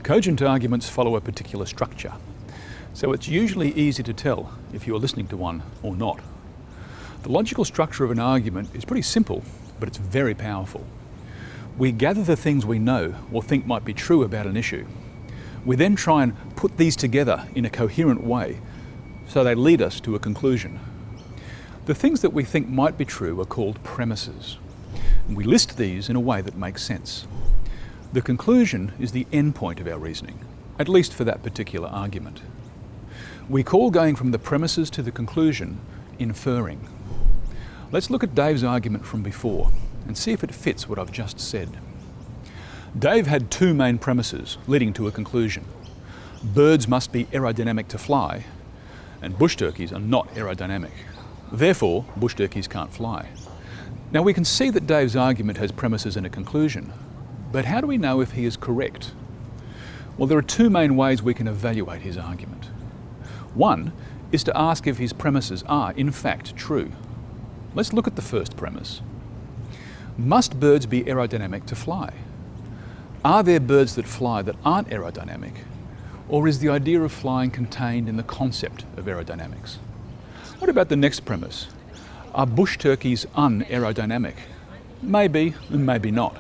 Cogent arguments follow a particular structure, so it's usually easy to tell if you are listening to one or not. The logical structure of an argument is pretty simple, but it's very powerful. We gather the things we know or think might be true about an issue. We then try and put these together in a coherent way so they lead us to a conclusion. The things that we think might be true are called premises. And we list these in a way that makes sense. The conclusion is the end point of our reasoning, at least for that particular argument. We call going from the premises to the conclusion inferring. Let's look at Dave's argument from before and see if it fits what I've just said. Dave had two main premises leading to a conclusion. Birds must be aerodynamic to fly, and bush turkeys are not aerodynamic. Therefore, bush turkeys can't fly. Now we can see that Dave's argument has premises and a conclusion, but how do we know if he is correct? Well, there are two main ways we can evaluate his argument. One is to ask if his premises are in fact true. Let's look at the first premise. Must birds be aerodynamic to fly? Are there birds that fly that aren't aerodynamic? Or is the idea of flying contained in the concept of aerodynamics? What about the next premise? Are bush turkeys un-aerodynamic? Maybe and maybe not.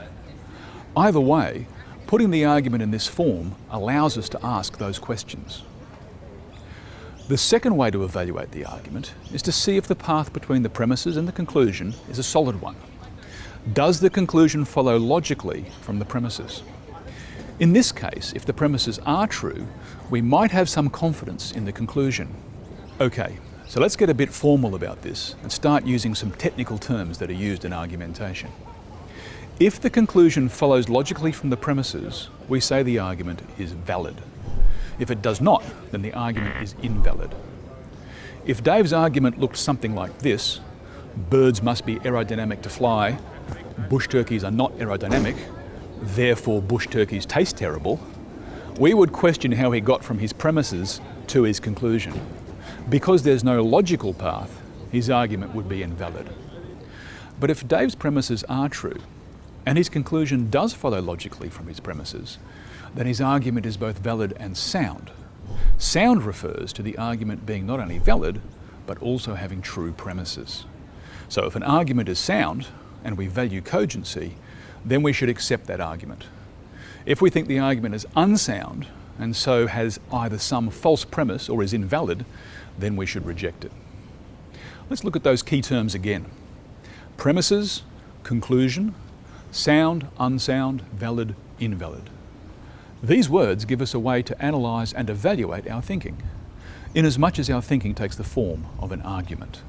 Either way, putting the argument in this form allows us to ask those questions. The second way to evaluate the argument is to see if the path between the premises and the conclusion is a solid one. Does the conclusion follow logically from the premises? In this case, if the premises are true, we might have some confidence in the conclusion. Okay, so let's get a bit formal about this and start using some technical terms that are used in argumentation. If the conclusion follows logically from the premises, we say the argument is valid. If it does not, then the argument is invalid. If Dave's argument looked something like this: birds must be aerodynamic to fly, bush turkeys are not aerodynamic, therefore bush turkeys taste terrible, we would question how he got from his premises to his conclusion. Because there's no logical path, his argument would be invalid. But if Dave's premises are true, and his conclusion does follow logically from his premises, then his argument is both valid and sound. Sound refers to the argument being not only valid, but also having true premises. So if an argument is sound, and we value cogency, then we should accept that argument. If we think the argument is unsound, and so has either some false premise or is invalid, then we should reject it. Let's look at those key terms again. Premises, conclusion, sound, unsound, valid, invalid. These words give us a way to analyse and evaluate our thinking, inasmuch as our thinking takes the form of an argument.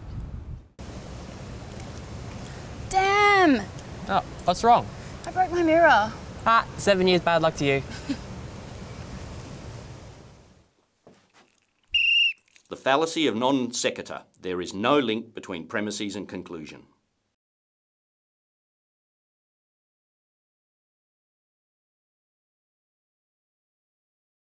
Damn! Oh, what's wrong? I broke my mirror. 7 years bad luck to you. The fallacy of non sequitur. There is no link between premises and conclusion.